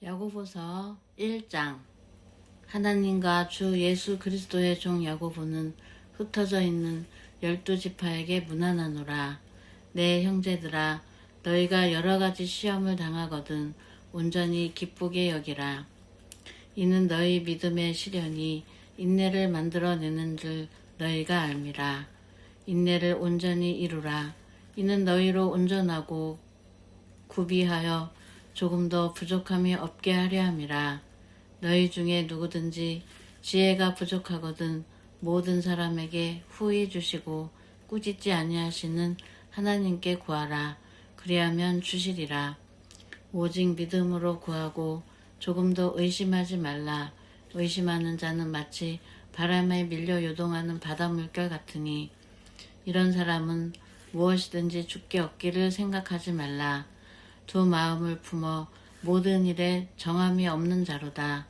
야고보서 1장. 하나님과 주 예수 그리스도의 종 야고보는 흩어져 있는 12지파에게 문안하노라. 내 형제들아, 너희가 여러 가지 시험을 당하거든 온전히 기쁘게 여기라. 이는 너희 믿음의 시련이 인내를 만들어내는 줄 너희가 알미라. 인내를 온전히 이루라. 이는 너희로 온전하고 구비하여 조금 더 부족함이 없게 하려 함이라. 너희 중에 누구든지 지혜가 부족하거든 모든 사람에게 후히 주시고 꾸짖지 아니하시는 하나님께 구하라. 그리하면 주시리라. 오직 믿음으로 구하고 조금도 의심하지 말라. 의심하는 자는 마치 바람에 밀려 요동하는 바닷물결 같으니 이런 사람은 무엇이든지 죽게 얻기를 생각하지 말라. 두 마음을 품어 모든 일에 정함이 없는 자로다.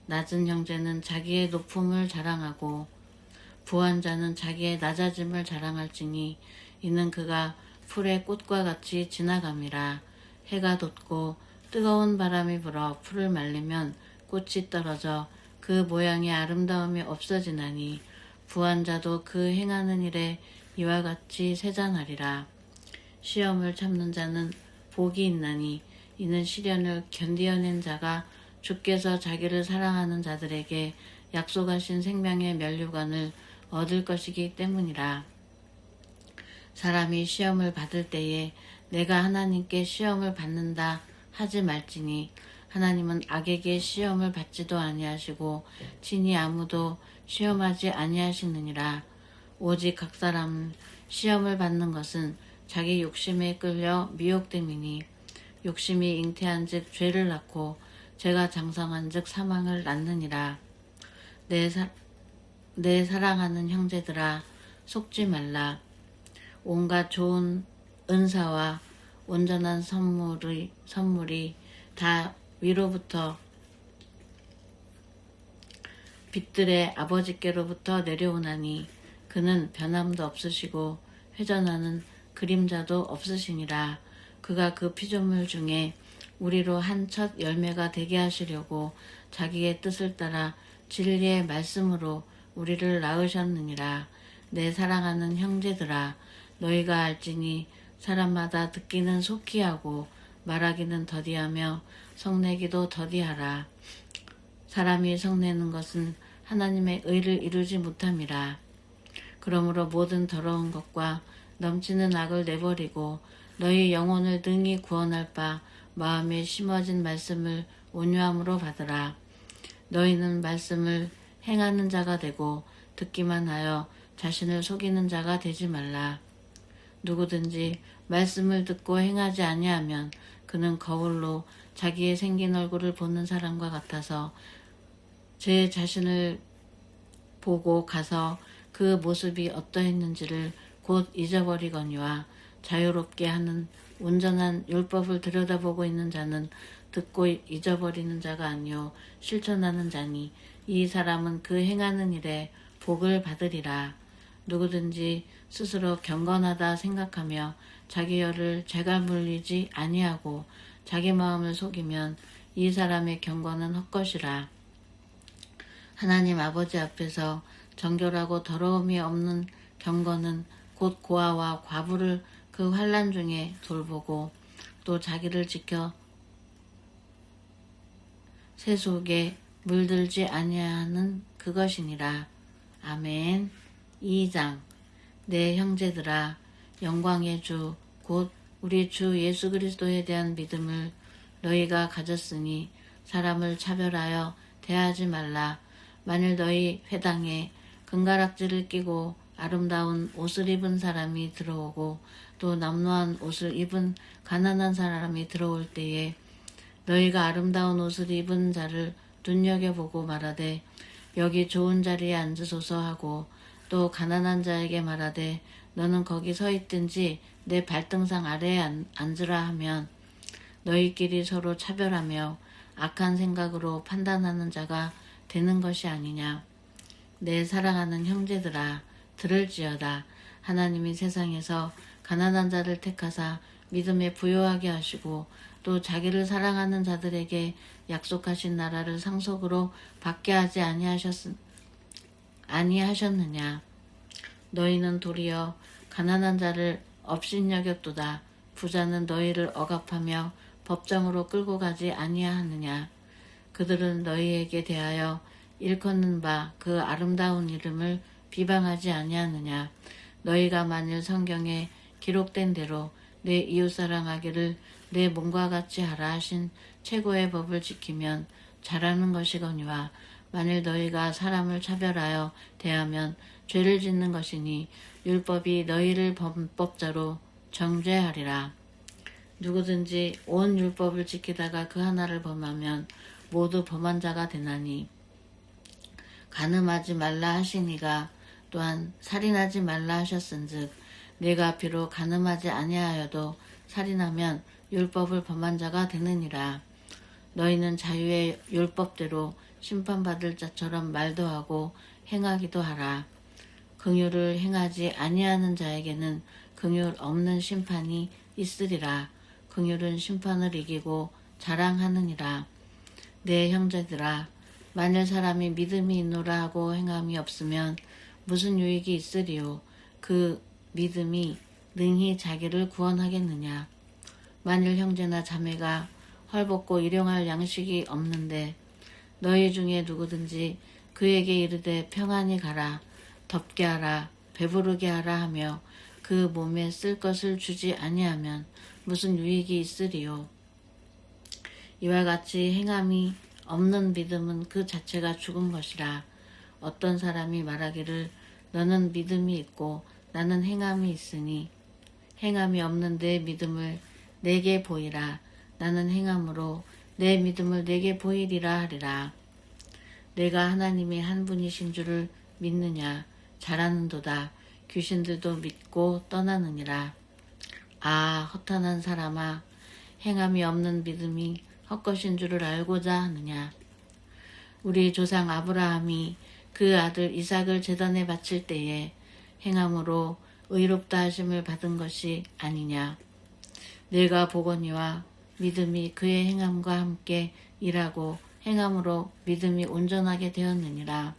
낮은 형제는 자기의 높음을 자랑하고 부한 자는 자기의 낮아짐을 자랑할지니 이는 그가 풀의 꽃과 같이 지나감이라. 해가 돋고 뜨거운 바람이 불어 풀을 말리면 꽃이 떨어져 그 모양의 아름다움이 없어지나니 부한 자도 그 행하는 일에 이와 같이 세잔하리라. 시험을 참는 자는 복이 있나니 이는 시련을 견디어낸 자가 주께서 자기를 사랑하는 자들에게 약속하신 생명의 면류관을 얻을 것이기 때문이라. 사람이 시험을 받을 때에 내가 하나님께 시험을 받는다 하지 말지니 하나님은 악에게 시험을 받지도 아니하시고 친히 아무도 시험하지 아니하시느니라. 오직 각 사람 시험을 받는 것은 자기 욕심에 끌려 미혹됨이니 욕심이 잉태한즉 죄를 낳고 죄가 장성한즉 사망을 낳느니라. 내 사랑하는 형제들아, 속지 말라. 온갖 좋은 은사와 온전한 선물이 다 위로부터 빛들의 아버지께로부터 내려오나니 그는 변함도 없으시고 회전하는 그림자도 없으시니라. 그가 그 피조물 중에 우리로 한 첫 열매가 되게 하시려고 자기의 뜻을 따라 진리의 말씀으로 우리를 낳으셨느니라. 내 사랑하는 형제들아, 너희가 알지니 사람마다 듣기는 속히 하고 말하기는 더디하며 성내기도 더디하라. 사람이 성내는 것은 하나님의 의를 이루지 못함이라. 그러므로 모든 더러운 것과 넘치는 악을 내버리고 너희 영혼을 능히 구원할 바 마음에 심어진 말씀을 온유함으로 받으라. 너희는 말씀을 행하는 자가 되고 듣기만 하여 자신을 속이는 자가 되지 말라. 누구든지 말씀을 듣고 행하지 아니하면 그는 거울로 자기의 생긴 얼굴을 보는 사람과 같아서 제 자신을 보고 가서 그 모습이 어떠했는지를 곧 잊어버리거니와 자유롭게 하는 온전한 율법을 들여다보고 있는 자는 듣고 잊어버리는 자가 아니요 실천하는 자니 이 사람은 그 행하는 일에 복을 받으리라. 누구든지 스스로 경건하다 생각하며 자기 열을 죄가 물리지 아니하고 자기 마음을 속이면 이 사람의 경건은 헛것이라. 하나님 아버지 앞에서 정결하고 더러움이 없는 경건은 곧 고아와 과부를 그 환난 중에 돌보고 또 자기를 지켜 세속에 물들지 아니하는 그것이니라. 아멘. 2장. 내 형제들아, 영광의 주 곧 우리 주 예수 그리스도에 대한 믿음을 너희가 가졌으니 사람을 차별하여 대하지 말라. 만일 너희 회당에 금가락지를 끼고 아름다운 옷을 입은 사람이 들어오고 또 남루한 옷을 입은 가난한 사람이 들어올 때에 너희가 아름다운 옷을 입은 자를 눈여겨보고 말하되 여기 좋은 자리에 앉으소서 하고 또 가난한 자에게 말하되 너는 거기 서 있든지 내 발등상 아래에 앉으라 하면 너희끼리 서로 차별하며 악한 생각으로 판단하는 자가 되는 것이 아니냐. 내 사랑하는 형제들아, 들을지어다. 하나님이 세상에서 가난한 자를 택하사 믿음에 부요하게 하시고 또 자기를 사랑하는 자들에게 약속하신 나라를 상속으로 받게 하지 아니하셨느냐. 너희는 도리어 가난한 자를 업신여겼도다. 부자는 너희를 억압하며 법정으로 끌고 가지 아니하느냐. 그들은 너희에게 대하여 일컫는 바 그 아름다운 이름을 비방하지 아니하느냐. 너희가 만일 성경에 기록된 대로 내 이웃 사랑하기를 내 몸과 같이 하라 하신 최고의 법을 지키면 잘하는 것이거니와 만일 너희가 사람을 차별하여 대하면 죄를 짓는 것이니 율법이 너희를 범법자로 정죄하리라. 누구든지 온 율법을 지키다가 그 하나를 범하면 모두 범한 자가 되나니 간음하지 말라 하시니가 또한 살인하지 말라 하셨은즉 내가 비록 간음하지 아니하여도 살인하면 율법을 범한 자가 되느니라. 너희는 자유의 율법대로 심판받을 자처럼 말도 하고 행하기도 하라. 긍휼을 행하지 아니하는 자에게는 긍휼 없는 심판이 있으리라. 긍휼은 심판을 이기고 자랑하느니라. 내 형제들아, 만일 사람이 믿음이 있노라 하고 행함이 없으면 무슨 유익이 있으리요. 그 믿음이 능히 자기를 구원하겠느냐. 만일 형제나 자매가 헐벗고 일용할 양식이 없는데 너희 중에 누구든지 그에게 이르되 평안히 가라, 덥게 하라, 배부르게 하라 하며 그 몸에 쓸 것을 주지 아니하면 무슨 유익이 있으리요. 이와 같이 행함이 없는 믿음은 그 자체가 죽은 것이라. 어떤 사람이 말하기를 너는 믿음이 있고 나는 행함이 있으니 행함이 없는 내 믿음을 내게 보이라. 나는 행함으로 내 믿음을 내게 보이리라 하리라. 내가 하나님의 한 분이신 줄을 믿느냐. 잘하는도다. 귀신들도 믿고 떠나느니라. 아, 허탄한 사람아, 행함이 없는 믿음이 헛것인 줄을 알고자 하느냐. 우리 조상 아브라함이 그 아들 이삭을 제단에 바칠 때에 행함으로 의롭다 하심을 받은 것이 아니냐. 내가 보거니와 믿음이 그의 행함과 함께 일하고 행함으로 믿음이 온전하게 되었느니라.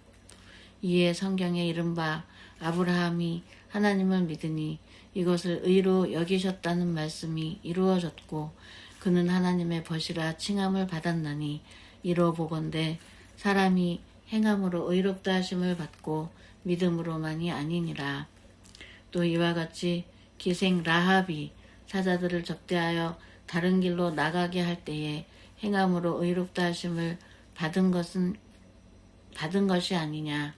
이에 성경에 이른바 아브라함이 하나님을 믿으니 이것을 의로 여기셨다는 말씀이 이루어졌고 그는 하나님의 벗이라 칭함을 받았나니 이로 보건대 사람이 행함으로 의롭다 하심을 받고 믿음으로만이 아니니라. 또 이와 같이 기생 라합이 사자들을 접대하여 다른 길로 나가게 할 때에 행함으로 의롭다 하심을 받은 것이 아니냐.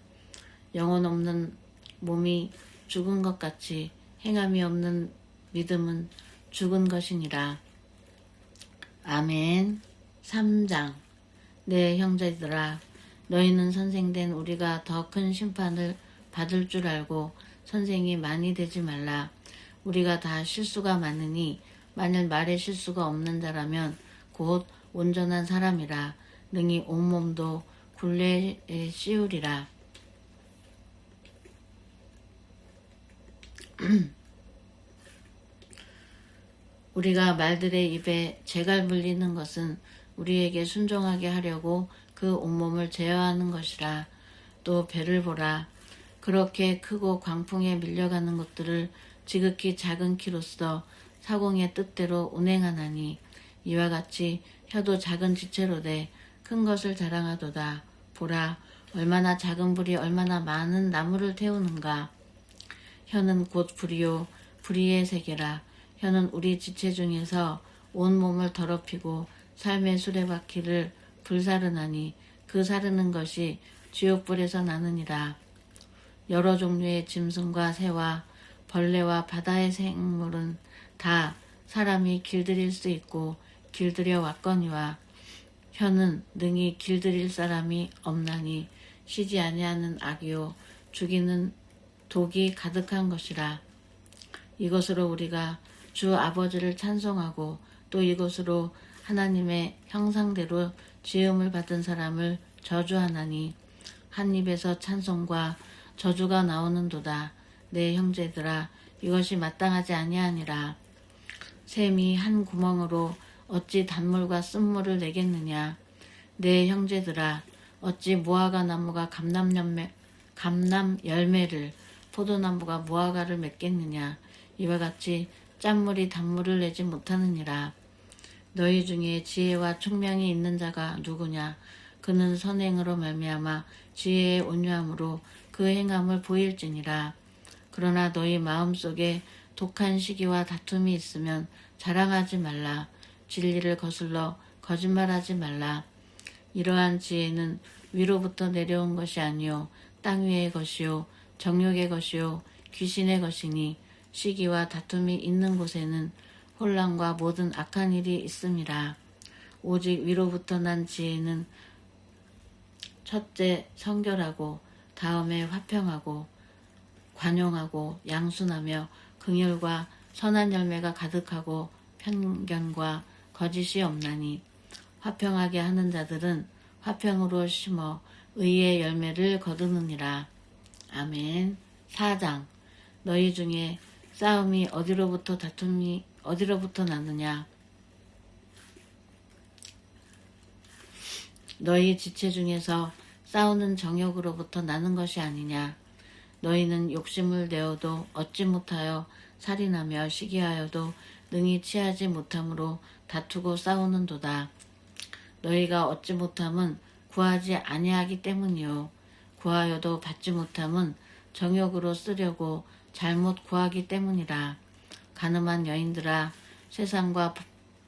영혼 없는 몸이 죽은 것 같이 행함이 없는 믿음은 죽은 것이니라. 아멘. 3장. 내 형제들아, 너희는 선생된 우리가 더 큰 심판을 받을 줄 알고 선생이 많이 되지 말라. 우리가 다 실수가 많으니 만일 말에 실수가 없는 자라면 곧 온전한 사람이라. 능히 온몸도 굴레에 씌우리라. 우리가 말들의 입에 재갈 물리는 것은 우리에게 순종하게 하려고 그 온몸을 제어하는 것이라. 또 배를 보라. 그렇게 크고 광풍에 밀려가는 것들을 지극히 작은 키로서 사공의 뜻대로 운행하나니 이와 같이 혀도 작은 지체로 돼 큰 것을 자랑하도다. 보라, 얼마나 작은 불이 얼마나 많은 나무를 태우는가. 혀는 곧 불이요 불의의 세계라. 혀는 우리 지체 중에서 온 몸을 더럽히고 삶의 수레바퀴를 불사르나니 그 사르는 것이 지옥불에서 나느니라. 여러 종류의 짐승과 새와 벌레와 바다의 생물은 다 사람이 길들일 수 있고 길들여 왔거니와 혀는 능히 길들일 사람이 없나니 쉬지 아니하는 악이요 죽이는 독이 가득한 것이라. 이것으로 우리가 주 아버지를 찬송하고 또 이것으로 하나님의 형상대로 지음을 받은 사람을 저주하나니 한 입에서 찬송과 저주가 나오는도다. 내 형제들아, 이것이 마땅하지 아니하니라. 샘이 한 구멍으로 어찌 단물과 쓴물을 내겠느냐. 내 형제들아, 어찌 무화과 나무가 감람 열매를, 포도나무가 무화과를 맺겠느냐. 이와 같이 짠물이 단물을 내지 못하느니라. 너희 중에 지혜와 총명이 있는 자가 누구냐. 그는 선행으로 말미암아 지혜의 온유함으로 그 행함을 보일지니라. 그러나 너희 마음속에 독한 시기와 다툼이 있으면 자랑하지 말라. 진리를 거슬러 거짓말하지 말라. 이러한 지혜는 위로부터 내려온 것이 아니요 땅 위의 것이요 정욕의 것이요 귀신의 것이니, 시기와 다툼이 있는 곳에는 혼란과 모든 악한 일이 있음이라. 오직 위로부터 난 지혜는 첫째 성결하고, 다음에 화평하고 관용하고 양순하며 긍휼과 선한 열매가 가득하고 편견과 거짓이 없나니, 화평하게 하는 자들은 화평으로 심어 의의 열매를 거두느니라. 아멘. 4장. 너희 중에 싸움이 어디로부터 다툼이 어디로부터 나느냐. 너희 지체 중에서 싸우는 정욕으로부터 나는 것이 아니냐. 너희는 욕심을 내어도 얻지 못하여 살인하며 시기하여도 능히 취하지 못함으로 다투고 싸우는도다. 너희가 얻지 못함은 구하지 아니하기 때문이요 구하여도 받지 못함은 정욕으로 쓰려고 잘못 구하기 때문이라. 가늠한 여인들아, 세상과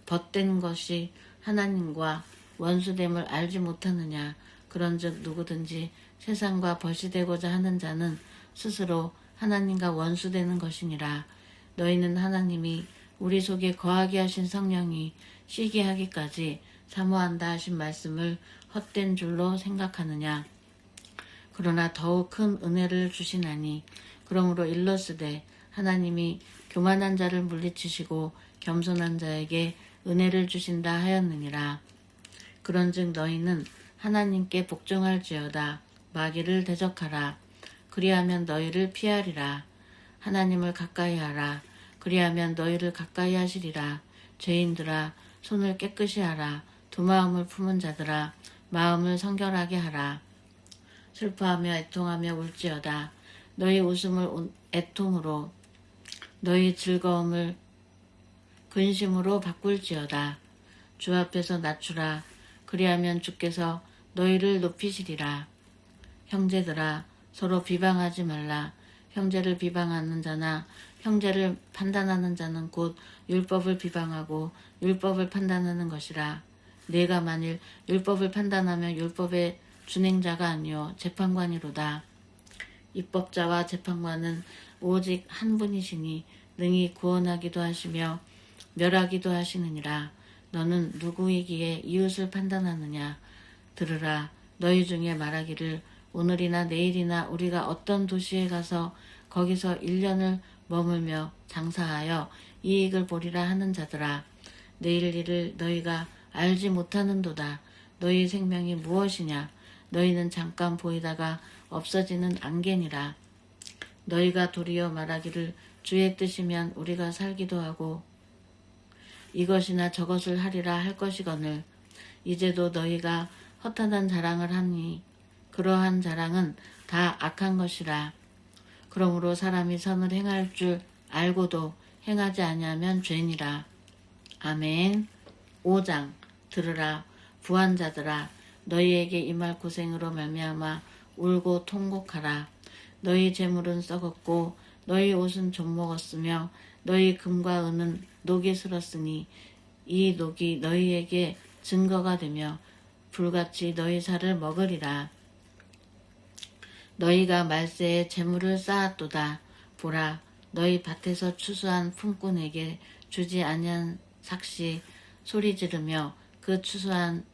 벗된 것이 하나님과 원수됨을 알지 못하느냐. 그런즉 누구든지 세상과 벗이 되고자 하는 자는 스스로 하나님과 원수되는 것이니라. 너희는 하나님이 우리 속에 거하게 하신 성령이 시기하기까지 사모한다 하신 말씀을 헛된 줄로 생각하느냐. 그러나 더욱 큰 은혜를 주시나니, 그러므로 일러스되 하나님이 교만한 자를 물리치시고 겸손한 자에게 은혜를 주신다 하였느니라. 그런즉 너희는 하나님께 복종할지어다. 마귀를 대적하라. 그리하면 너희를 피하리라. 하나님을 가까이 하라. 그리하면 너희를 가까이 하시리라. 죄인들아, 손을 깨끗이 하라. 두 마음을 품은 자들아, 마음을 성결하게 하라. 슬퍼하며 애통하며 울지어다. 너희 웃음을 애통으로, 너희 즐거움을 근심으로 바꿀지어다. 주 앞에서 낮추라. 그리하면 주께서 너희를 높이시리라. 형제들아, 서로 비방하지 말라. 형제를 비방하는 자나 형제를 판단하는 자는 곧 율법을 비방하고 율법을 판단하는 것이라. 내가 만일 율법을 판단하면 율법의 준행자가 아니요 재판관이로다. 입법자와 재판관은 오직 한 분이시니 능히 구원하기도 하시며 멸하기도 하시느니라. 너는 누구이기에 이웃을 판단하느냐. 들으라. 너희 중에 말하기를 오늘이나 내일이나 우리가 어떤 도시에 가서 거기서 1년을 머물며 장사하여 이익을 보리라 하는 자들아, 내일 일을 너희가 알지 못하는도다. 너희 생명이 무엇이냐. 너희는 잠깐 보이다가 없어지는 안개니라. 너희가 도리어 말하기를 주의 뜻이면 우리가 살기도 하고 이것이나 저것을 하리라 할 것이거늘, 이제도 너희가 허탄한 자랑을 하니 그러한 자랑은 다 악한 것이라. 그러므로 사람이 선을 행할 줄 알고도 행하지 아니하면 죄니라. 아멘. 5장. 들으라. 부한 자들아, 너희에게 임할 고생으로 말미암아 울고 통곡하라. 너희 재물은 썩었고 너희 옷은 좀먹었으며 너희 금과 은은 녹이 슬었으니 이 녹이 너희에게 증거가 되며 불같이 너희 살을 먹으리라. 너희가 말세에 재물을 쌓았도다. 보라, 너희 밭에서 추수한 품꾼에게 주지 아니한 삭시 소리 지르며 그 추수한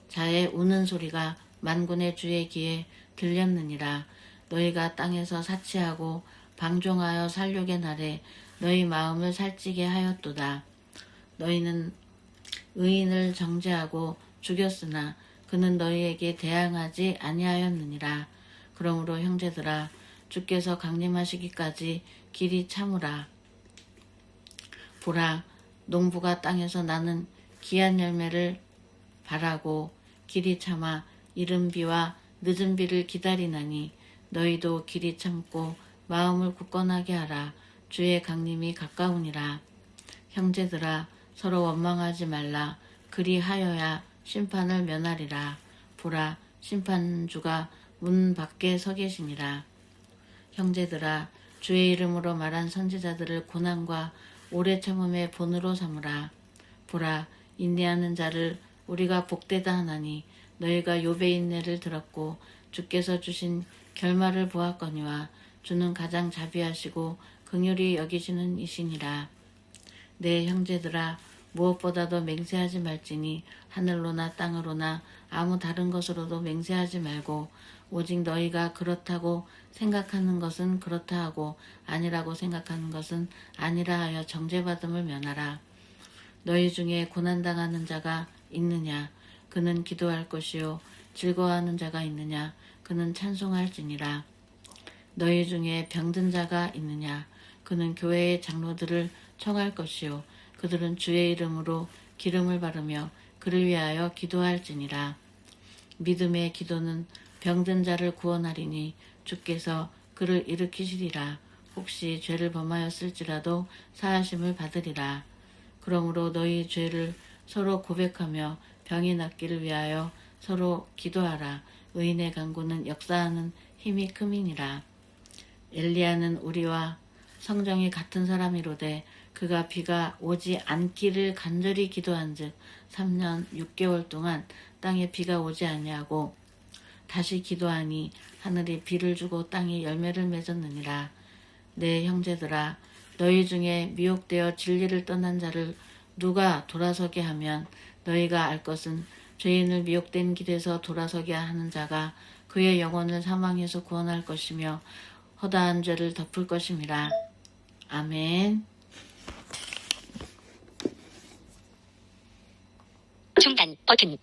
자의 우는 소리가 만군의 주의 귀에 들렸느니라. 너희가 땅에서 사치하고 방종하여 살육의 날에 너희 마음을 살찌게 하였도다. 너희는 의인을 정죄하고 죽였으나 그는 너희에게 대항하지 아니하였느니라. 그러므로 형제들아, 주께서 강림하시기까지 길이 참으라. 보라, 농부가 땅에서 나는 귀한 열매를 바라고 길이 참아 이른 비와 늦은 비를 기다리나니 너희도 길이 참고 마음을 굳건하게 하라. 주의 강림이 가까우니라. 형제들아 서로 원망하지 말라. 그리하여야 심판을 면하리라. 보라 심판주가 문 밖에 서 계시니라. 형제들아 주의 이름으로 말한 선지자들을 고난과 오래 참음의 본으로 삼으라. 보라 인내하는 자를 우리가 복되다 하나니 너희가 욥의 인내를 들었고 주께서 주신 결말을 보았거니와 주는 가장 자비하시고 긍휼히 여기시는 이시니라. 내 형제들아 무엇보다도 맹세하지 말지니 하늘로나 땅으로나 아무 다른 것으로도 맹세하지 말고 오직 너희가 그렇다고 생각하는 것은 그렇다 하고 아니라고 생각하는 것은 아니라 하여 정죄받음을 면하라. 너희 중에 고난당하는 자가 있느냐 그는 기도할 것이요 즐거워하는 자가 있느냐 그는 찬송할지니라. 너희 중에 병든 자가 있느냐 그는 교회의 장로들을 청할 것이요 그들은 주의 이름으로 기름을 바르며 그를 위하여 기도할지니라. 믿음의 기도는 병든 자를 구원하리니 주께서 그를 일으키시리라. 혹시 죄를 범하였을지라도 사하심을 받으리라. 그러므로 너희 죄를 서로 고백하며 병이 낫기를 위하여 서로 기도하라. 의인의 간구는 역사하는 힘이 큼이니라. 엘리야는 우리와 성정이 같은 사람이로되 그가 비가 오지 않기를 간절히 기도한즉 3년 6개월 동안 땅에 비가 오지 아니하고 다시 기도하니 하늘이 비를 주고 땅이 열매를 맺었느니라. 내 형제들아 너희 중에 미혹되어 진리를 떠난 자를 누가 돌아서게 하면 너희가 알 것은 죄인을 미혹된 길에서 돌아서게 하는 자가 그의 영혼을 사망에서 구원할 것이며 허다한 죄를 덮을 것임이라. 아멘. 중단 버튼.